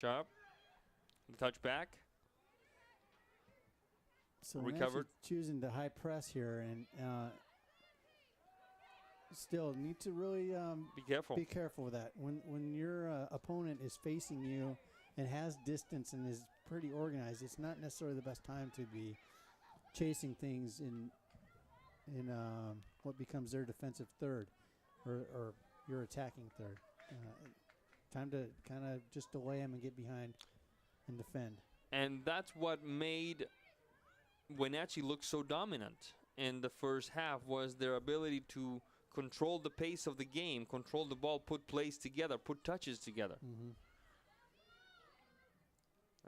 Sharp. The touchback. So Recovered. Choosing the high press here, and still need to really Be careful. Be careful with that. When your opponent is facing you and has distance and is pretty organized, it's not necessarily the best time to be chasing things in what becomes their defensive third or your attacking third. Time to kind of just delay them and get behind and defend. And that's what made Wenatchee look so dominant in the first half, was their ability to control the pace of the game, control the ball, put plays together, put touches together. Mm-hmm.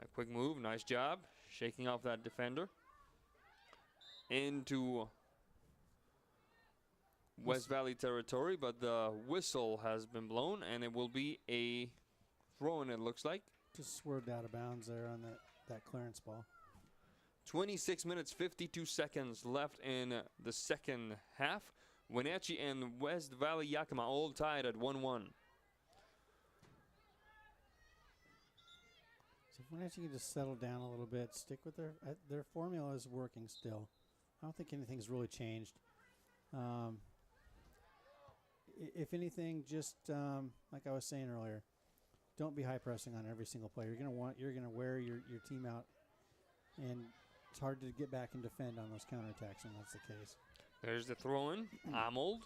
A quick move, nice job, shaking off that defender. Into West Valley territory, but the whistle has been blown, and it will be a throw-in, it looks like. Just swerved out of bounds there on that clearance ball. 26 minutes, 52 seconds left in the second half. Wenatchee and West Valley Yakima all tied at 1-1. So if Wenatchee can just settle down a little bit, stick with their formula is working still. I don't think anything's really changed. If anything, just like I was saying earlier, don't be high pressing on every single play. You're gonna wear your team out, and it's hard to get back and defend on those counterattacks when that's the case. There's the throw-in. Amold,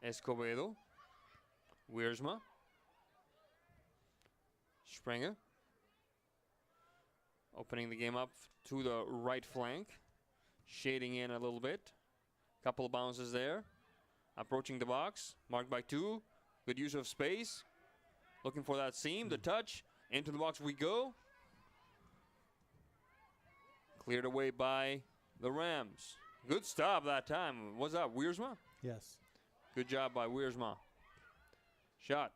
Escobedo, Wiersma, Springer. Opening the game up to the right flank. Shading in a little bit. Couple of bounces there. Approaching the box. Marked by 2. Good use of space. Looking for that seam. The touch. Into the box we go. Cleared away by the Rams. Good stop that time. Was that Wiersma? Yes. Good job by Wiersma. Shot.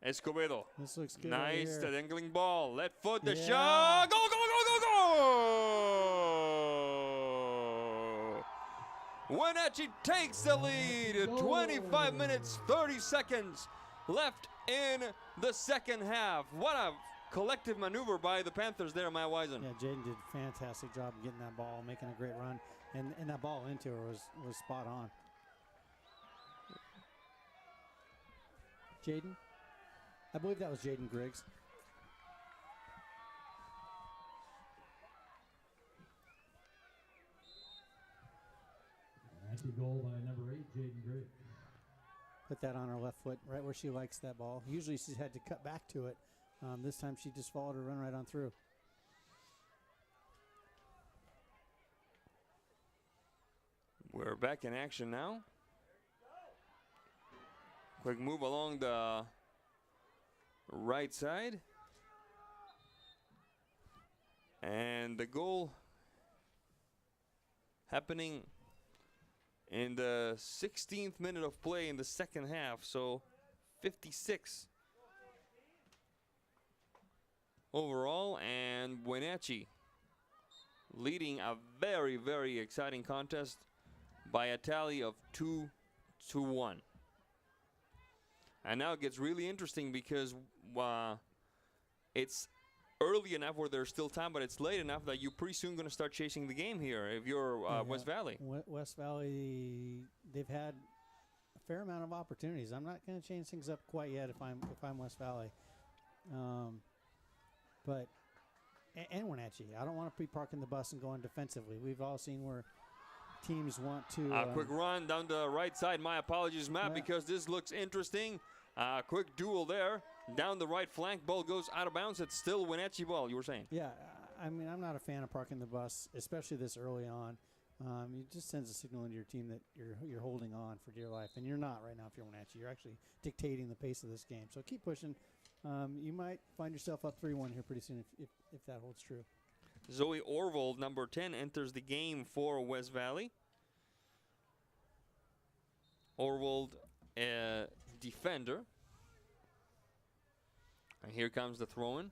Escobedo. This looks good. Nice, the dangling ball. Left foot, the Yeah. shot. Go, go, go, go, go! Wenatchee takes the lead. 25 minutes, 30 seconds left in the second half. What a collective maneuver by the Panthers there, Matt Wisen. Yeah, Jaden did a fantastic job getting that ball, making a great run, and that ball into her was spot on. Jaden? I believe that was Jaden Griggs. That's a goal by number 8, Jaden Griggs. Put that on her left foot, right where she likes that ball. Usually she's had to cut back to it. This time she just followed her run right on through. We're back in action now. Quick move along the right side. And the goal happening in the 16th minute of play in the second half. So 56 overall, and Wenatchee leading a very, very exciting contest by a tally of 2-1. And now it gets really interesting because it's early enough where there's still time, but it's late enough that you're pretty soon going to start chasing the game here if you're West Valley. West Valley, they've had a fair amount of opportunities. I'm not going to change things up quite yet if I'm West Valley. But Wenatchee, I don't want to be parking the bus and going defensively. We've all seen where teams want to. Quick run down the right side. My apologies, Matt, because this looks interesting. Quick duel there. Down the right flank. Ball goes out of bounds. It's still Wenatchee ball, you were saying. Yeah, I mean, I'm not a fan of parking the bus, especially this early on. It just sends a signal into your team that you're holding on for dear life. And you're not right now if you're Wenatchee. You're actually dictating the pace of this game. So keep pushing. You might find yourself up 3-1 here pretty soon if that holds true. Zoe Orvold, number 10, enters the game for West Valley. Orvold, defender. And here comes the throw-in.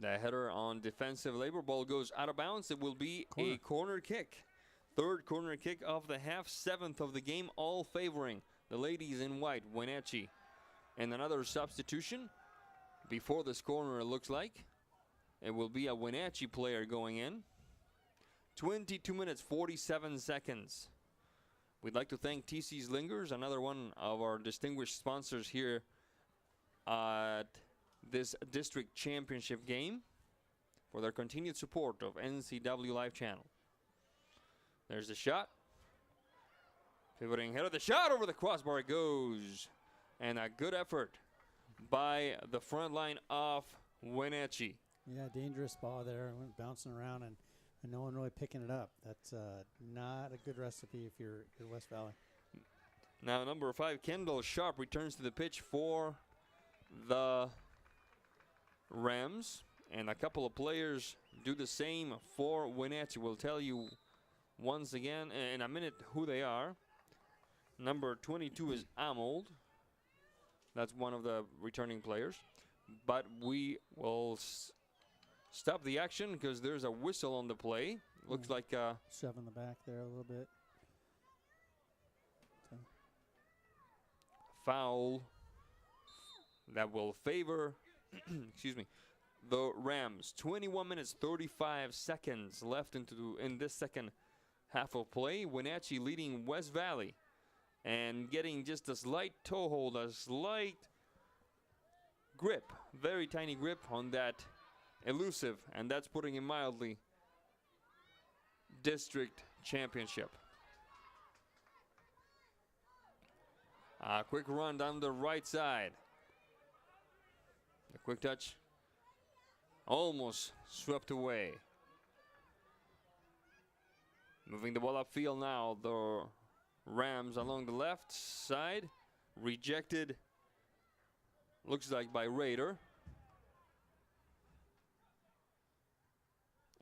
The header on defensive labor. Ball goes out of bounds. It will be a corner kick. Third corner kick of the half, 7th of the game, all favoring the ladies in white, Wenatchee. And another substitution before this corner, it looks like. It will be a Wenatchee player going in. 22 minutes, 47 seconds. We'd like to thank TC's Lingers, another one of our distinguished sponsors here at this district championship game, for their continued support of NCW Live Channel. There's the shot. Pivoting header, the shot over the crossbar it goes. And a good effort by the front line of Wenatchee. Yeah, dangerous ball there. Went bouncing around and no one really picking it up. That's not a good recipe if you're West Valley. Now number 5, Kendall Sharp, returns to the pitch for the Rams. And a couple of players do the same for Wenatchee. We'll tell you once again in a minute who they are. Number 22 is Amold. That's one of the returning players. But we will stop the action because there's a whistle on the play. Looks like shove in the back there a little bit. Foul that will favor excuse me, the Rams. 21 minutes 35 seconds left in this second half of play. Wenatchee leading West Valley and getting just a slight toehold, a slight grip, very tiny grip on that elusive, and that's putting it mildly, district championship. A quick run down the right side. A quick touch. Almost swept away. Moving the ball upfield now. The Rams along the left side. Rejected. Looks like by Raider.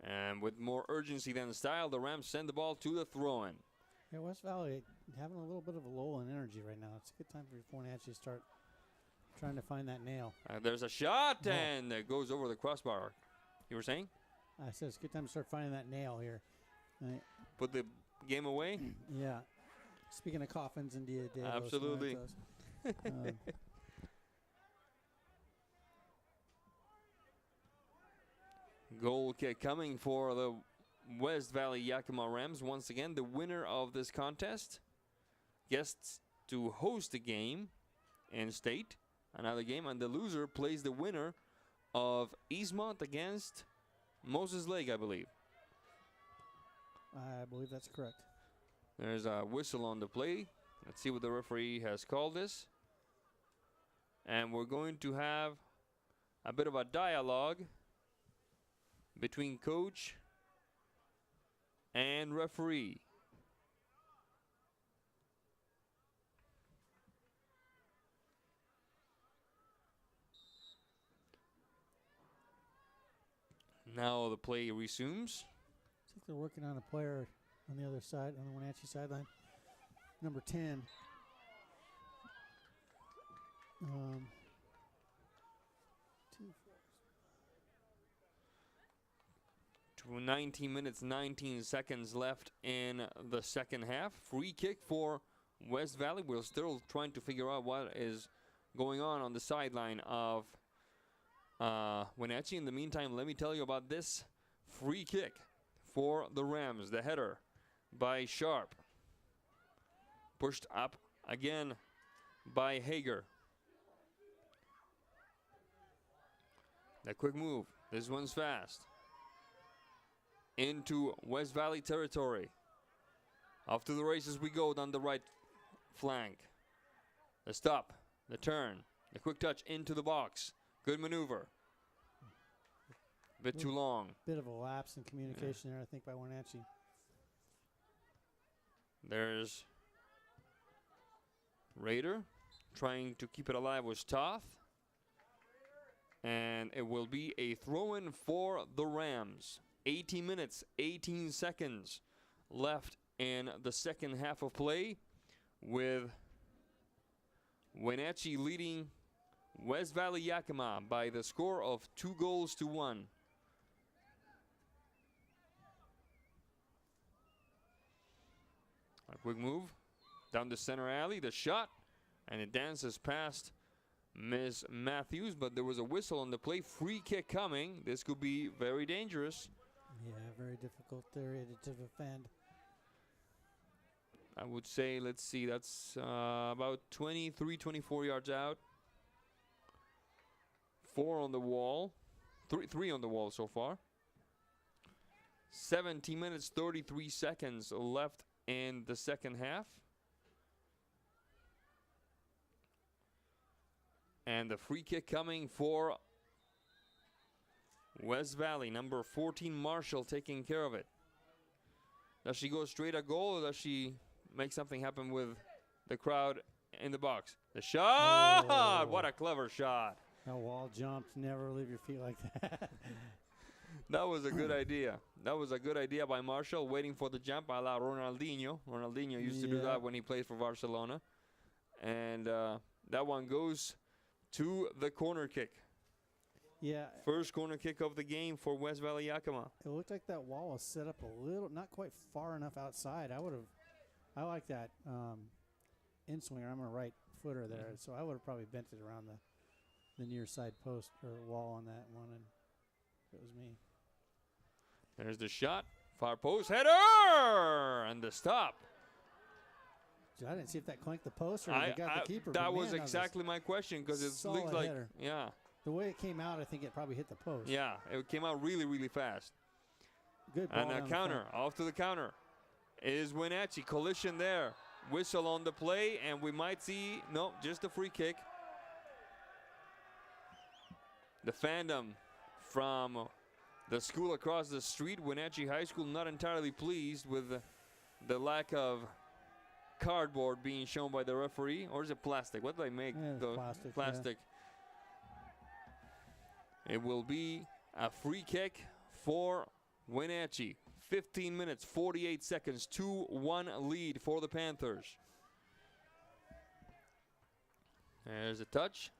And with more urgency than style, the Rams send the ball to the throw-in. Yeah, West Valley having a little bit of a lull in energy right now. It's a good time for Wenatchee to start trying to find that nail. There's a shot, and it goes over the crossbar. You were saying? I said it's a good time to start finding that nail here. Put the game away? Yeah. Speaking of coffins and Dios. Absolutely. Goal kick coming for the West Valley Yakima Rams. Once again, the winner of this contest gets to host a game in state, another game, and the loser plays the winner of Eastmont against Moses Lake, I believe. I believe that's correct. There's a whistle on the play. Let's see what the referee has called this. And we're going to have a bit of a dialogue between coach and referee. Now the play resumes. I think they're working on a player on the other side, on the Wenatchee sideline. Number 10. 19 minutes, 19 seconds left in the second half. Free kick for West Valley. We're still trying to figure out what is going on the sideline of Wenatchee. In the meantime, let me tell you about this free kick for the Rams. The header by Sharp. Pushed up again by Hager. The quick move. This one's fast. Into West Valley territory. Off to the races we go down the right flank. The stop, the turn, the quick touch into the box. Good maneuver. A bit too long. Bit of a lapse in communication there, I think, by Wenatchee. There's Raider trying to keep it alive with Toth. And it will be a throw-in for the Rams. 18 minutes, 18 seconds left in the second half of play, with Wenatchee leading West Valley Yakima by the score of 2-1. A quick move down the center alley, the shot, And it dances past Miss Matthews, but there was a whistle on the play. Free kick coming. This could be very dangerous. Yeah, very difficult area to defend. I would say, let's see, that's about 23, 24 yards out. 4 on the wall. Three on the wall so far. 17 minutes, 33 seconds left in the second half. And the free kick coming for West Valley. Number 14, Marshall, taking care of it. Does she go straight at goal, or does she make something happen with the crowd in the box? The shot! Oh. What a clever shot. That wall jumped. Never leave your feet like that. That was a good idea. That was a good idea by Marshall, waiting for the jump a la Ronaldinho. Ronaldinho used to do that when he played for Barcelona. And that one goes to the corner kick. Yeah. First corner kick of the game for West Valley Yakima. It looked like that wall was set up a little, not quite far enough outside. I like that in-swinger. I'm a right footer there, so I would have probably bent it around the near side post or wall on that one, and it was me. There's the shot. Far post header! And the stop. I didn't see if that clanked the post or if it got the keeper. That but was man, exactly my question, because it solid looked like, header. yeah. The way it came out, I think it probably hit the post. Yeah, it came out really, really fast. Good ball. And a down counter, off to the counter, is Wenatchee. Collision there. Whistle on the play, and we might see, no, just a free kick. The fandom from the school across the street, Wenatchee High School, not entirely pleased with the lack of cardboard being shown by the referee. Or is it plastic? What do they make? Yeah, plastic. It will be a free kick for Wenatchee. 15 minutes, 48 seconds, 2-1 lead for the Panthers. There's a touch.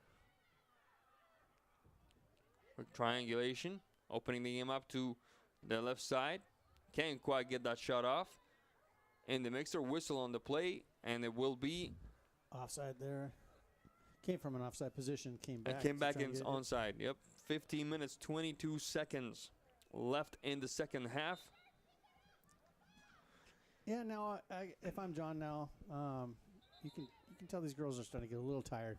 Quick triangulation, opening the game up to the left side. Can't quite get that shot off. In the mixer, whistle on the play, and it will be offside there. Came from an offside position, came back. It came back in onside. Yep. 15 minutes, 22 seconds left in the second half. Yeah, now if I'm John now, you can tell these girls are starting to get a little tired.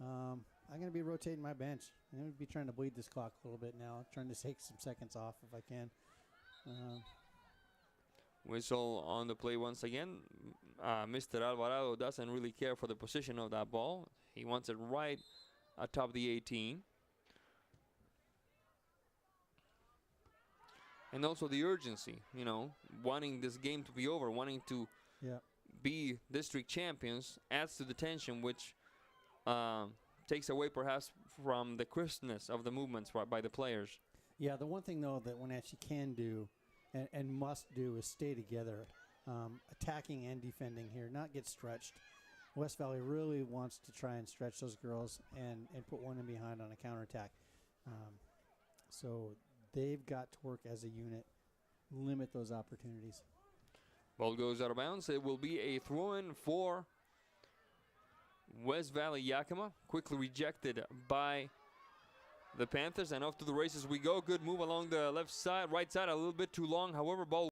I'm going to be rotating my bench. I'm going to be trying to bleed this clock a little bit now, trying to take some seconds off if I can. Whistle on the play once again. Mr. Alvarado doesn't really care for the position of that ball. He wants it right atop the 18. And also the urgency, you know, wanting this game to be over, wanting to be district champions adds to the tension, which takes away perhaps from the crispness of the movements by the players. Yeah, the one thing, though, that Wenatchee can do and must do is stay together, attacking and defending here, not get stretched. West Valley really wants to try and stretch those girls and put one in behind on a counterattack. So they've got to work as a unit, limit those opportunities. Ball goes out of bounds. It will be a throw-in for West Valley Yakima. Quickly rejected by the Panthers, and off to the races we go. Good move along the left side, right side, a little bit too long. However, ball